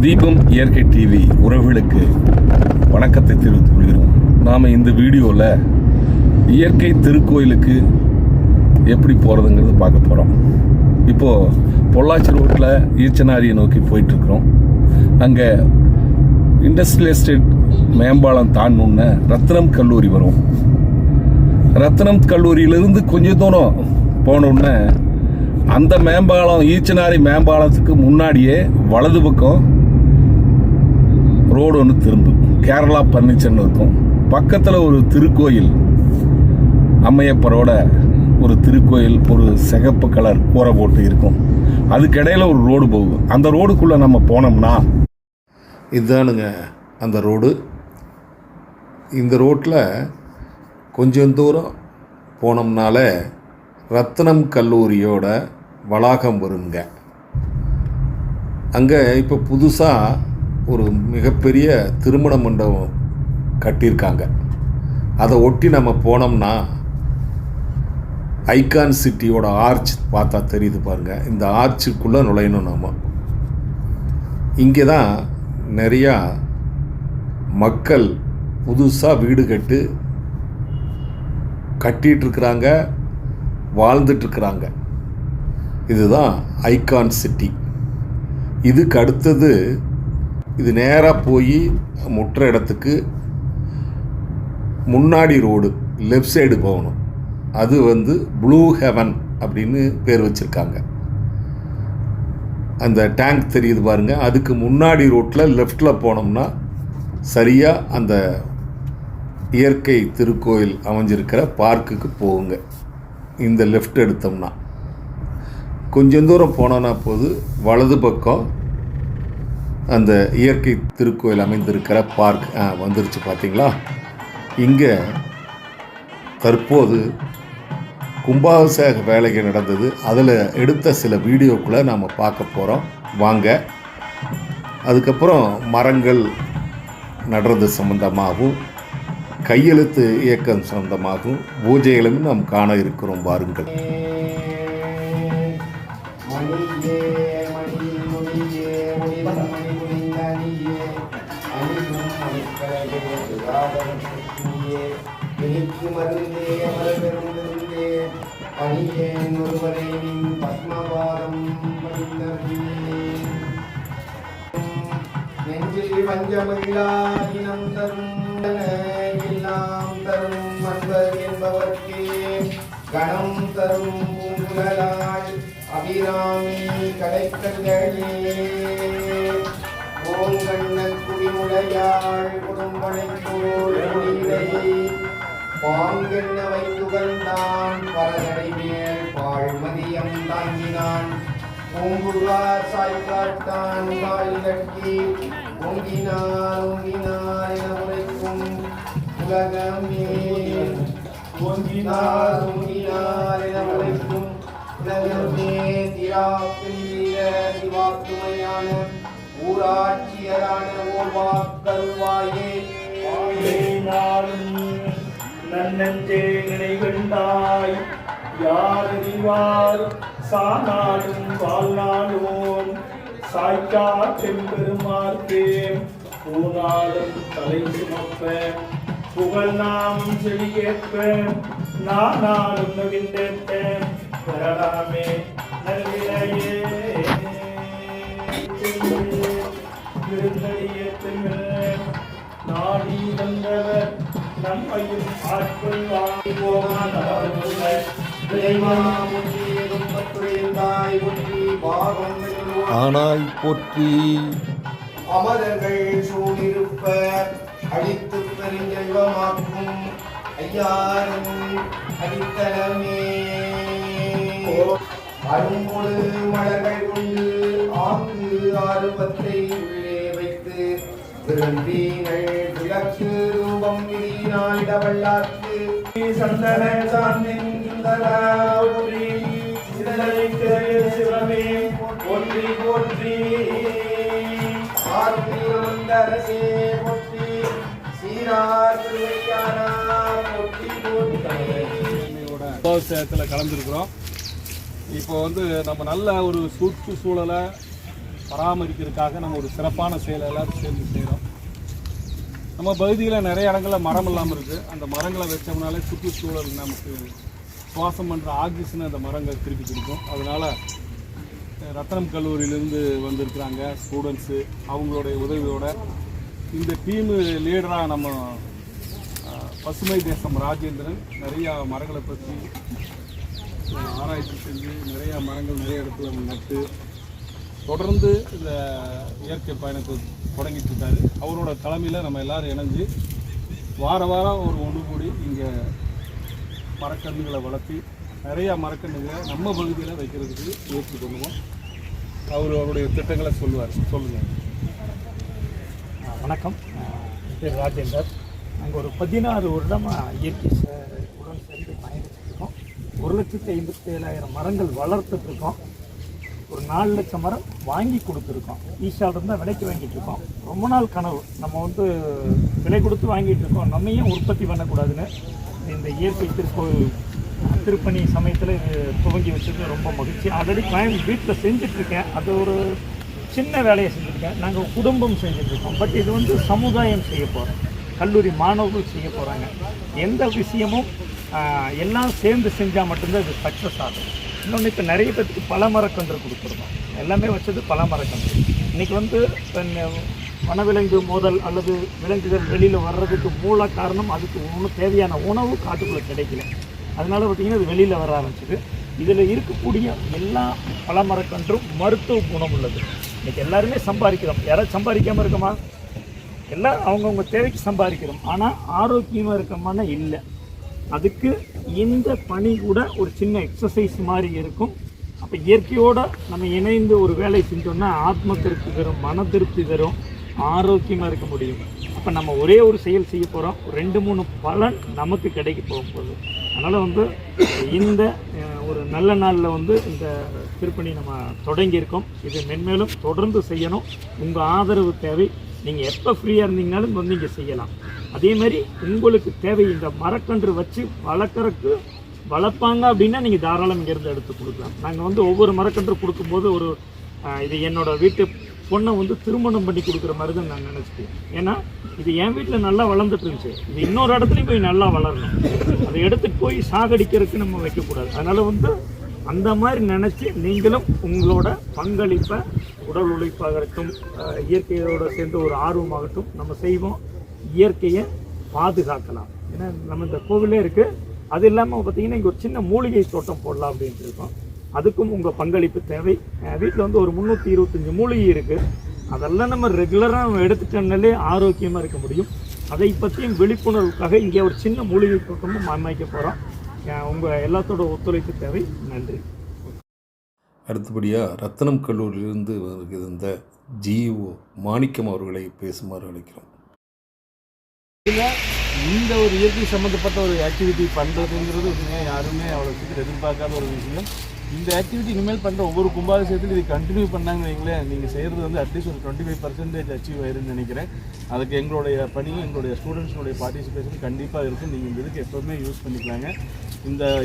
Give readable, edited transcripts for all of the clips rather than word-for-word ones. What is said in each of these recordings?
தீபம் இயற்கை டிவி உறவுகளுக்கு வணக்கத்தை தெரிவித்துக் கொள்கிறோம். நாம் இந்த வீடியோவில் இயற்கை திருக்கோயிலுக்கு எப்படி போகிறதுங்கிறது பார்க்க போகிறோம். இப்போது பொள்ளாச்சி ரோட்டில் ஈச்சனாரியை நோக்கி போயிட்டுருக்குறோம். அங்கே இண்டஸ்ட்ரியல் எஸ்டேட் மேம்பாலம் தாண்டணுன்னு ரத்னம் கல்லூரி வரும். ரத்னம் கல்லூரியிலிருந்து கொஞ்சம் தூரம் போனோன்னே அந்த மேம்பாலம் ஈச்சனாரி மேம்பாலத்துக்கு முன்னாடியே வலது பக்கம் ரோடு ஒன்று திரும்பும். கேரளா பர்னிச்சர்னு இருக்கும். பக்கத்தில் ஒரு திருக்கோயில், அம்மையப்பரோட ஒரு திருக்கோயில், ஒரு சிகப்பு கலர் கூரை போட்டு இருக்கும். அதுக்கிடையில் ஒரு ரோடு போகும். அந்த ரோடுக்குள்ளே நம்ம போனோம்னா இதுதானுங்க அந்த ரோடு. இந்த ரோட்டில் கொஞ்சம் தூரம் போனோம்னால ரத்னம் கல்லூரியோட வளாகம் வருங்க. அங்கே இப்போ புதுசாக ஒரு மிகப்பெரிய திருமண மண்டபம் கட்டியிருக்காங்க. அதை ஒட்டி நம்ம போனோம்னா ஐகான் சிட்டியோட ஆர்ச் பார்த்தா தெரியுது பாருங்கள். இந்த ஆர்ச்சுக்குள்ளே நுழையணும். நம்ம இங்கே தான் நிறையா மக்கள் புதுசாக வீடு கட்டிகிட்ருக்குறாங்க, வாழ்ந்துட்டுருக்குறாங்க. இதுதான் ஐகான் சிட்டி. இதுக்கு அடுத்தது இது நேராக போய் முட்டுற இடத்துக்கு முன்னாடி ரோடு லெஃப்ட் சைடு போகணும். அது ப்ளூ ஹெவன் அப்படின்னு பேர் வச்சுருக்காங்க. அந்த டேங்க் தெரியுது பாருங்கள். அதுக்கு முன்னாடி ரோட்டில் லெஃப்டில் போனோம்னா சரியாக அந்த இயற்கை திருக்கோயில் அமைஞ்சிருக்கிற பார்க்குக்கு போகுங்க. இந்த லெஃப்ட் எடுத்தோம்னா கொஞ்சம் தூரம் போனோன்னா போது வலது பக்கம் அந்த இயற்கை திருக்கோயில் அமைந்திருக்கிற பார்க் வந்துருச்சு. பார்த்தீங்களா? இங்கே தற்போது கும்பாபிஷேக வேலைகள் நடந்தது. அதில் எடுத்த சில வீடியோக்குள்ளே நாம் பார்க்க போகிறோம். வாங்க. அதுக்கப்புறம் மரங்கள் நடுறது சம்பந்தமாகவும் கையெழுத்து இயக்கம் சம்பந்தமாகவும் பூஜைகளும் நாம் காண இருக்கிறோம். பாருங்கள். நெஞ்சில் பஞ்சமில்லாயினம் தரும் எல்லாம் தரும் அன்பர் என்பவர்க்கே கணம் தரும் பூங்குழலாள் அபிராமி கடைக்கல்களே ஓங்கண்ணன் குடிமுடையாள் குடும்பனைத்தோள் குடியிடையே பாங்கென்ன வைத்துகழ்ந்தான் பரதடை மேல் பாழ்மதியம் தாங்கினான் பூங்குருவார் சாய்காட்டான் வாய் கட்டி ஓங்கினார் ஓங்கினார் என உரைக்கும் உலகமே ஓங்கினார் ஓங்கினார் என உரைக்கும் உலகமே திராப்பில் சிவாத்துமையான ஊராட்சியரான ஓர்வாக்கருவாயே நன்னஞ்சே நினைகண்டாய் யார் அறிவார் சாநாடும் வாழ்நாடும் சாய்க்கா செம்பெருமார்க்கே பூநாளும் தலை சுமப்ப புகழ் நாமும் செவியேற்ப நானும் நவிந்தேற்ப வரலாமே நல்வினையே நாடி வந்தவர் நம்மையும் ஆட்கள் வாங்கி ஆனாய் போற்றி அமரர்கள் சூழிருப்ப அழித்து பெருஞ்செல்வமாக்கும் ஐயாரும் அடித்தளமே அரும்பொழு மலர்கள் கொண்டு ஆங்கு ஆர்வத்தை உள்ளே வைத்து விரும்பிகள் விளக்கு ரூபம் விரிநாளிடவல்லார்க்கு சந்தன சாந்தின் சுந்தராபுரி சிவமே போற்றி போற்றி ஆர்வந்தரசே போற்றி சீரார் திருவையானா போற்றி போற்றி. கலந்துருக்குறோம். இப்போ நம்ம நல்ல ஒரு சுற்றுச்சூழலை பராமரிக்கிறதுக்காக நம்ம ஒரு சிறப்பான செயலை எல்லாரும் சேர்ந்து செய்கிறோம். நம்ம பகுதியில் நிறைய இடங்களில் மரம் இல்லாமல் இருக்குது. அந்த மரங்களை வச்சோம்னாலே சுற்றுச்சூழல் நமக்கு சுவாசம் பண்ணுற ஆக்சிஜனை அந்த மரங்கள் திருப்பி கொடுக்கும். அதனால் ரத்னம் கல்லூரியிலேருந்து வந்திருக்கிறாங்க ஸ்டூடெண்ட்ஸு, அவங்களுடைய உதவியோட இந்த டீமு லீடராக நம்ம பசுமை தேசம் ராஜேந்திரன் நிறையா மரங்களை பற்றி ஆராய்ச்சி செஞ்சு நிறையா மரங்கள் நிறைய இடத்துல நட்டு தொடர்ந்து இந்த இயற்கை பயணத்தை தொடங்கிட்டு இருக்காரு. அவரோட தலைமையில் நம்ம எல்லோரும் இணைஞ்சு வாரம் ஒரு ஒன்று கூடி இங்கே மரக்கன்றுகளை வளர்த்தி நிறையா மரக்கன்றுகளை நம்ம பகுதியில் வைக்கிறதுக்கு முயற்சி பண்ணுவோம். அவருடைய திட்டங்களை சொல்லுங்கள். வணக்கம், என் பேர் ராஜேந்தர். நாங்கள் ஒரு 16 வருடமாக இயற்கை உடன் சேர்ந்து பயணிச்சுருக்கோம். 1,57,000 மரங்கள் வளர்த்துட்ருக்கோம். ஒரு 4 லட்சம் மரம் வாங்கி கொடுத்துருக்கோம். ஈஷாவிலிருந்து தான் விலைக்கு வாங்கிட்டு இருக்கோம். ரொம்ப நாள் கனவு, நம்ம விலை கொடுத்து வாங்கிட்டு இருக்கோம், நம்ம ஏன் உற்பத்தி பண்ணக்கூடாதுன்னு இந்த இயற்கை திருப்பணி சமயத்தில் இது துவங்கி வச்சது ரொம்ப மகிழ்ச்சி. ஆல்ரெடி வீட்டில் செஞ்சிட்ருக்கேன், அது ஒரு சின்ன வேலையை செஞ்சுருக்கேன். நாங்கள் குடும்பம் செஞ்சிட்ருக்கோம். பட் இது சமுதாயம் செய்ய போகிறோம், கல்லூரி மாணவர்கள் செய்ய போகிறாங்க. எந்த விஷயமும் எல்லாம் சேர்ந்து செஞ்சால் மட்டும்தான் இது சக்ஸஸ் ஆகும். இன்னொன்று, இப்போ நிறைய பேருக்கு பல மரக்கன்று கொடுத்துருக்கோம். எல்லாமே வச்சது பல மரக்கன்று. இன்றைக்கி வனவிலங்கு மோதல் அல்லது விலங்குகள் வெளியில் வர்றதுக்கு மூல காரணம் அதுக்கு தேவையான உணவு காட்டுக்குள்ளே கிடைக்கல. அதனால் பார்த்திங்கன்னா இது வெளியில் வர ஆரம்பிச்சிது. இதில் இருக்கக்கூடிய எல்லா பல மரக்கன்றும் மருத்துவ குணம் உள்ளது. இன்றைக்கி எல்லாருமே சம்பாதிக்கிறோம். யாராவது சம்பாதிக்காமல் இருக்கோமா? எல்லாம் அவங்கவுங்க தேவைக்கு சம்பாதிக்கிறோம். ஆனால் ஆரோக்கியமாக இருக்கமான இல்லை. அதுக்கு இந்த பணி கூட ஒரு சின்ன எக்ஸசைஸ் மாதிரி இருக்கும். அப்போ இயற்கையோடு நம்ம இணைந்து ஒரு வேலை செஞ்சோம்னா ஆத்ம திருப்தி தரும், மன திருப்தி தரும், ஆரோக்கியமாக இருக்க முடியும். அப்போ நம்ம ஒரே ஒரு செயல் செய்ய போகிறோம், 2-3 பலன் நமக்கு கிடைக்க போகும்போது. அதனால் இந்த ஒரு நல்ல நாளில் இந்த திருப்பணி நம்ம தொடங்கியிருக்கோம். இது மென்மேலும் தொடர்ந்து செய்யணும். உங்கள் ஆதரவு தேவை. நீங்கள் எப்போ ஃப்ரீயாக இருந்தீங்கனாலும் இங்கே செய்யலாம். அதேமாதிரி உங்களுக்கு தேவை இந்த மரக்கன்று வச்சு வளர்ப்பாங்க அப்படின்னா நீங்கள் தாராளம் இங்கேருந்து எடுத்து கொடுக்கலாம். நாங்கள் ஒவ்வொரு மரக்கன்று கொடுக்கும்போது இது என்னோடய வீட்டு பொண்ணை திருமணம் பண்ணி கொடுக்குற மாதிரி தான் நான் நினச்சிக்குவேன். ஏன்னா இது என் வீட்டில் நல்லா வளர்ந்துட்டு இருந்துச்சு, இது இன்னொரு இடத்துலையும் போய் நல்லா வளரணும். அதை எடுத்துகிட்டு போய் சாகடிக்கிறதுக்கு நம்ம வைக்கக்கூடாது. அதனால் அந்த மாதிரி நினச்சி நீங்களும் உங்களோட பங்களிப்பை, உடல் உழைப்பாகட்டும், இயற்கையோடு சேர்ந்து ஒரு ஆர்வமாகட்டும் நம்ம செய்வோம். இயற்கையை பாதுகாக்கலாம். ஏன்னா நம்ம இந்த கோவிலே இருக்குது. அது இல்லாமல் பார்த்திங்கன்னா இங்கே ஒரு சின்ன மூலிகை தோட்டம் போடலாம் அப்படின்ட்டு இருக்கோம். அதுக்கும் உங்கள் பங்களிப்பு தேவை. வீட்டில் ஒரு 325 மூலிகை இருக்குது. அதெல்லாம் நம்ம ரெகுலராக எடுத்துட்டோம்னாலே ஆரோக்கியமாக இருக்க முடியும். அதை பற்றியும் விழிப்புணர்வுக்காக இங்கே ஒரு சின்ன மூலிகை தோட்டமும் அமைக்க போகிறோம். உங்கள் எல்லாத்தோட ஒத்துழைப்பு தேவை. நன்றி. அடுத்தபடியாக ரத்னம் கல்லூரியிலிருந்து இருந்த ஜிஓ மாணிக்கம் அவர்களை பேசுமாறு அழைக்கிறோம். இந்த ஒரு இயற்கை சம்மந்தப்பட்ட ஒரு ஆக்டிவிட்டி பண்ணுறதுங்கிறது உண்மையாக யாருமே அவ்வளோ சீக்கிரம் எதிர்பார்க்காத ஒரு விஷயம். இந்த ஆக்டிவிட்டி இனிமேல் பண்ணுற ஒவ்வொரு கும்பாபிஷேகத்தில் இது கண்டினியூ பண்ணாங்கன்னு வைங்களேன், நீங்கள் செய்கிறது அட்லீஸ்ட் ஒரு 25% அச்சீவ் ஆயிருன்னு நினைக்கிறேன். அதுக்கு எங்களுடைய பணியும் எங்களுடைய ஸ்டூடெண்ட்ஸுடைய பார்ட்டிசிபேஷன் கண்டிப்பாக இருக்கும். நீங்கள் இந்த இதுக்கு எப்போவுமே யூஸ் பண்ணிக்கலாங்க.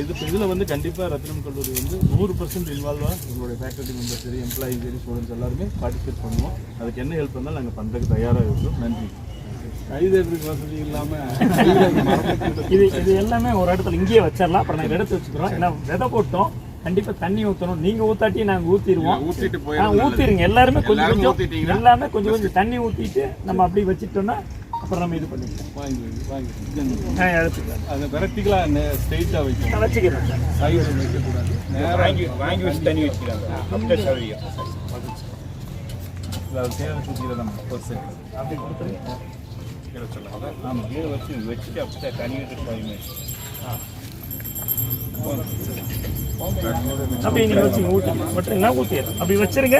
இதில் கண்டிப்பாக ரத்னம் கல்லூரி 100% இன்வால்வாக எங்களுடைய ஃபேக்கல்ட்டி மெம்பர்ஸ் சரி, எம்ப்ளாயி சரி, ஸ்டூடெண்ட்ஸ் எல்லாருமே பார்ட்டிசிபேட் பண்ணுவோம். அதுக்கு என்ன ஹெல்ப் பண்ணாலும் நாங்கள் பண்ணுறதுக்கு தயாராக இருக்கோம். நன்றி. கைதேடுறதுக்கு வசதி இல்லாமல் இது எல்லாமே ஒரு இடத்துல இங்கேயே வச்சிடலாம். அப்புறம் நாங்கள் எடுத்து வச்சுக்கிறோம். ஏன்னா விதை போட்டோம், கண்டிப்பாக தண்ணி ஊற்றணும். நீங்கள் ஊற்றாட்டி நாங்கள் ஊற்றிடுவோம். ஊற்றிடுங்க எல்லாருமே கொஞ்சம் எல்லாமே கொஞ்சம் தண்ணி ஊற்றிட்டு நம்ம அப்படி வச்சுட்டோம்னா அப்புறம் நம்ம இது பண்ணிக்கலாம். வாங்கி எடுத்துக்கலாம். அதை வெரைட்டிக்கலாக ஸ்ட்ரெயிட்டாக வச்சுக்கிறோம். சைடு வைக்கக்கூடாது. வாங்கி வச்சு தண்ணி வச்சுக்கிறாங்க. அப்படி கொடுத்துருங்க. ஆமாம், கீழே வச்சுட்டு அப்படியே தண்ணி வச்சுட்டு அப்படி நீங்கள் வச்சு ஊற்றி விட்டுருங்களா? ஊற்றிடுறோம். அப்படி வச்சுருங்க.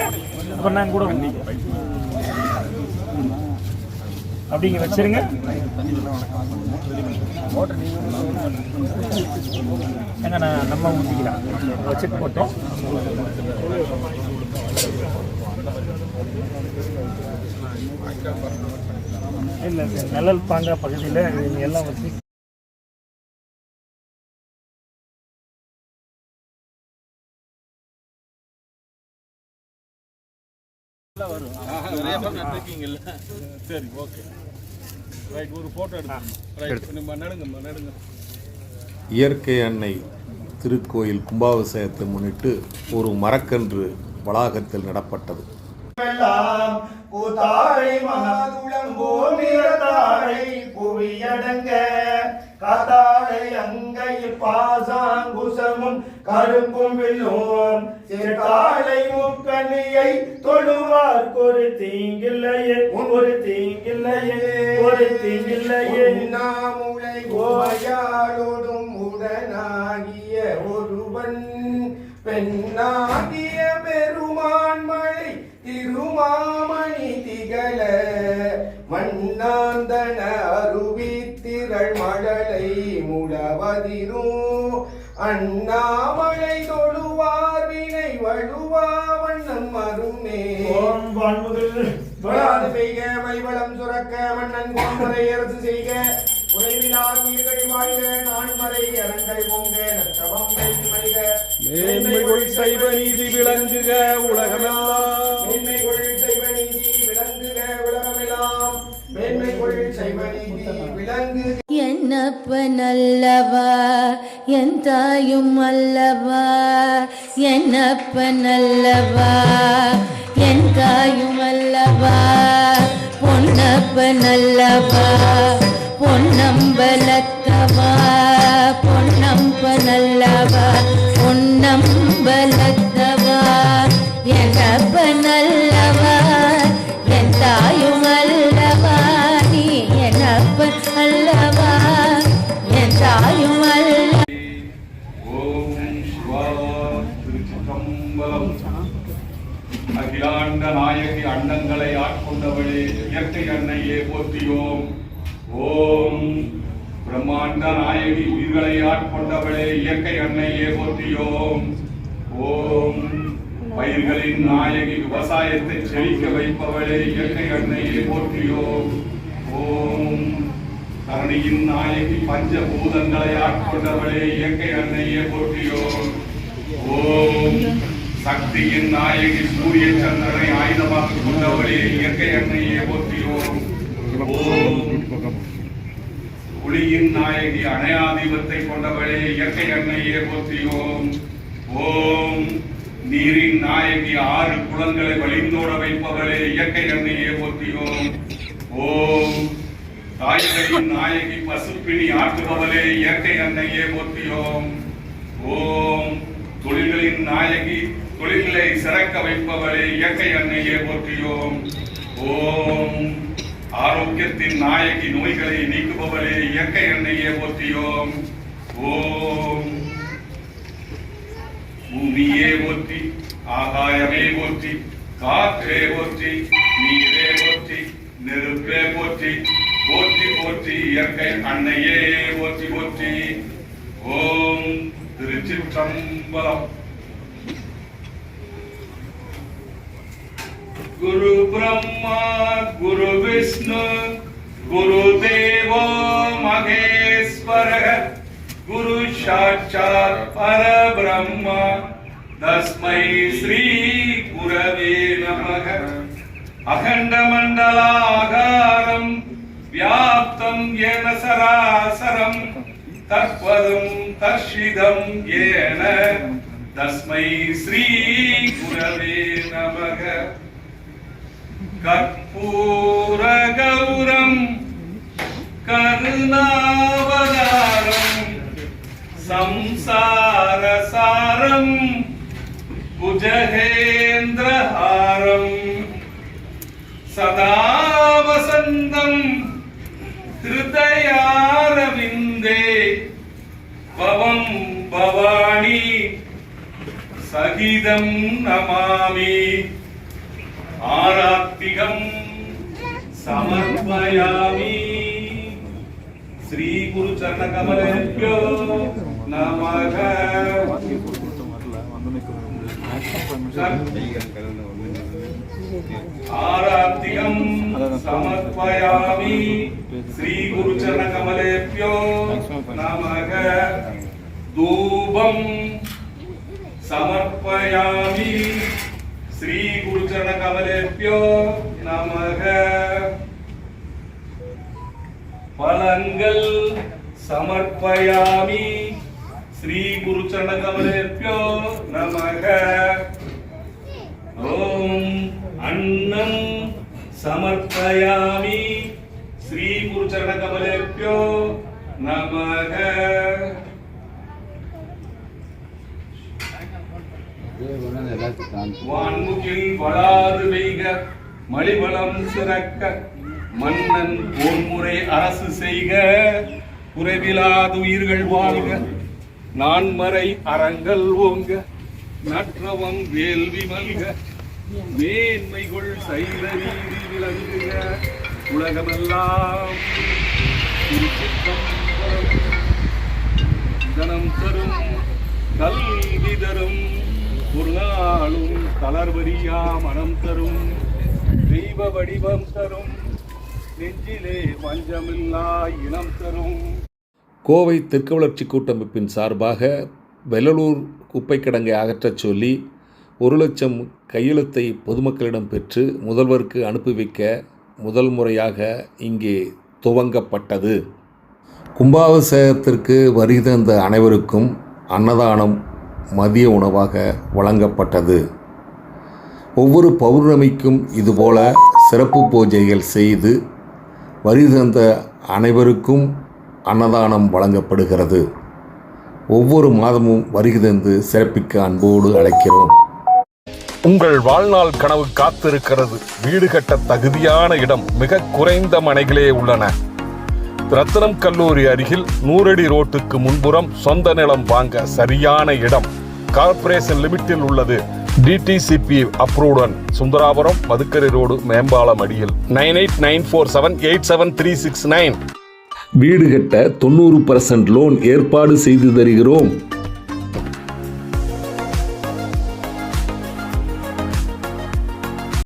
அப்புறம் நாங்கள் கூட அப்படிங்க வச்சுருங்க. ஏங்க நம்ம ஊற்றிக்கலாம். வச்சுட்டு போட்டோம். இல்லை நிழல் பாங்கா பகுதியில் எல்லாம் வச்சு சரி, ஓகே, ரைட். ஒரு ஃபோட்டோ எடுத்து ரைட் நம்ம நடுங்க. இயற்கை அன்னை திருக்கோயில் கும்பாபிஷேகத்தை முன்னிட்டு ஒரு மரக்கன்று வளாகத்தில் நடப்பட்டது. கூத்தாழை மாதுளம்போல் நிறத்தாழை புவியடங்க காத்தாழை அங்கையில் பாசாங்குசமும் கருப்பும் வில்லும் சிறுத்தாழை முக்கணியை தொழுவார் ஒரு தீங்கில்லையே நாமுலை ஓயாளோடும் உடனாகிய ஒருவன் பெண்ணாகிய பெருமான் மழை திருமாமணி திகழ மண்ணாந்தன அருவி திரள் மழலை முழவதிரும் அண்ணாமலை தொழுவார் வினை வழுவா வண்ணம் மருமே தொழாது பெய்க மலிவளம் சுரக்க மன்னன் கோன்மறை அரசு செய்க உறைவிலார் உயிர்கள் வாழ்க நான்மறை அரங்கள் பொங்க நற்றவம் மணிக மேன்மைகள் சைவ நீதி விளங்குக உலகமெல்லாம். மேன்மைகள் சைவ நீதி விளங்குக உலகமெல்லாம். மேன்மைகள் சைவ நீதி விளங்குக. என்னப்பன் அல்லவா என் தாயும் அல்லவா, என்னப்பன் அல்லவா என் தாயும் அல்லவா, பொன்னப்பன் அல்லவா பொன்னம்பலத்தவா, பொன்னம்பன் அல்லவா பொன்னம்பலத்தவா, என்னப்பன் அல்லவா என் தாயும் அல்லவா, நீ என்னப்பன் அல்லவா என் தாயும் அல்லவா. ஓம் சிவாய திருச்சிற்றம்பலம். அகிலாண்ட நாயகி அண்டங்களை ஆட்கொண்டவளே இயற்கை அன்னையே போற்றியோம். ஓம் பிரம்மாண்ட நாயகி உயிர்களை ஆட்கொண்டவளே இயற்கை அன்னையே போற்றியோம். ஓம் பயிர்களின் நாயகி விவசாயத்தை செழிக்க வைப்பவளே இயற்கை அன்னையே போற்றியோம். ஓம் தரணியின் நாயகி பஞ்சபூதங்களை ஆட்கொண்டவளே இயற்கை அன்னையே போற்றியோம். ஓம் சக்தியின் நாயகி சூரிய சந்திரனை ஆயுதமாக கொண்டவளே இயற்கை அன்னையே போற்றியோம். ஓம் ஒளியின் நாயகி அணையாதீபத்தை கொண்டவளே இயற்கை அன்னையே போற்றியோம். ஓம் நீரின் நாயகி 6 குளங்களை வழிந்தோட வைப்பவளே இயற்கை அன்னையே போற்றியோம். ஓம் தாய்களின் நாயகி பசுப்பிணி ஆற்றுபவளே இயற்கை அன்னையே போற்றியோம். ஓம் தொழில்களின் நாயகி தொழில்களை சிறக்க வைப்பவளே இயற்கை அன்னையே போற்றியோம். ஓம் ஆரோக்கியத்தின் நாயகி நோய்களை நீக்குபவளே இயற்கை அன்னையே போற்றியோம். ஓம் பூமியே போற்றி, ஆகாயமே போற்றி, காற்றே போற்றி, நீரே போற்றி, நெருப்பே போற்றி, போற்றி போற்றி இயற்கை அன்னையே போற்றி போற்றி. ஓம் திருச்சிற்றம்பலம். குரு பிரம்மா குரு விஷ்ணு குரு தேவோ மகேஸ்வரः குரு சாட்சாத் பரபிரம்மா தஸ்மை ஸ்ரீ குரவே நமः. அகண்ட மண்டலாகாரம் வியாப்தம் ஏன சராசரம் தத்வதம் தர்ஷிதம் ஏன தஸ்மை ஸ்ரீ குரவே நமः. கற்பூர கௌரம் கருணாவதாரம் சம்சார சாரம் புஜகேந்திரஹாரம் சதா வசந்தம் ஹிருதயாரவிந்தே பவம் பவானி சகிதம் நமாமி. ஆராத்திகம் சமர்ப்பயாமி. ஸ்ரீ குரு சரண கமலேभ्यो நமः. ஆராத்திகம் சமர்ப்பயாமி. ஸ்ரீ குரு சரண கமலேभ्यो நமः. தூபம் சமர்ப்பயாமி. ஸ்ரீ குருச்சரண கமலேபியோ நமக. பலங்கள் சமர்ப்பயாமி. ஸ்ரீ குருச்சரண கமலேபியோ நமக. ஓம் அன்னம் சமர்ப்பயாமி. ஸ்ரீ குருச்சரண கமலேபியோ நமக. வான்முகில் வளாது வெய்க மலிவளம் சிறக்க மன்னன் போன்முறை அரசு செய்க குறைவிலாது உயிர்கள் வாழ்க நான்மறை அறங்கள் ஓங்க நற்றவம் வேள்வி மல்க மேன்மைகள் சைல நீதி விளங்குக உலகமெல்லாம் தனம் தரும் கல்வி தரும் ஒரு நாளும் தளர்வரியா மனம் தரும் தெய்வ வடிவம் தரும் நெஞ்சிலே வஞ்சமில்லா இனம் தரும். கோவை தெற்கு வளர்ச்சி கூட்டமைப்பின் சார்பாக வெள்ளலூர் குப்பை கிடங்கை அகற்றச் சொல்லி 1,00,000 கையெழுத்தை பொதுமக்களிடம் பெற்று முதல்வருக்கு அனுப்பி வைக்க முதல் முறையாக இங்கே துவங்கப்பட்டது. கும்பாபிஷேகத்திற்கு வருகை தந்த அனைவருக்கும் அன்னதானம் மதிய உணவாக வழங்கப்பட்டது. ஒவ்வொரு பௌர்ணமிக்கும் இதுபோல சிறப்பு பூஜைகள் செய்து வருகை தந்த அனைவருக்கும் அன்னதானம் வழங்கப்படுகிறது. ஒவ்வொரு மாதமும் வருகை தந்து சிறப்பிக்க அன்போடு அழைக்கிறோம். உங்கள் வாழ்நாள் கனவு காத்திருக்கிறது. வீடு கட்ட தகுதியான இடம் மிக குறைந்த மனைகளே உள்ளன. ரத்னம் கல்லூரி அருகில் 100 அடி ரோட்டுக்கு முன்புறம் சொந்த நிலம் வாங்க சரியான இடம். கார்ப்பரேஷன் லிமிட்டில் உள்ளது. டிடிசிபி அப்ரூவுடன் சுந்தராபுரம் மதுக்கரை ரோடு மேம்பாலம் அடியில். 9894787369. வீடு கட்ட 90% லோன் ஏற்பாடு செய்து தருகிறோம்.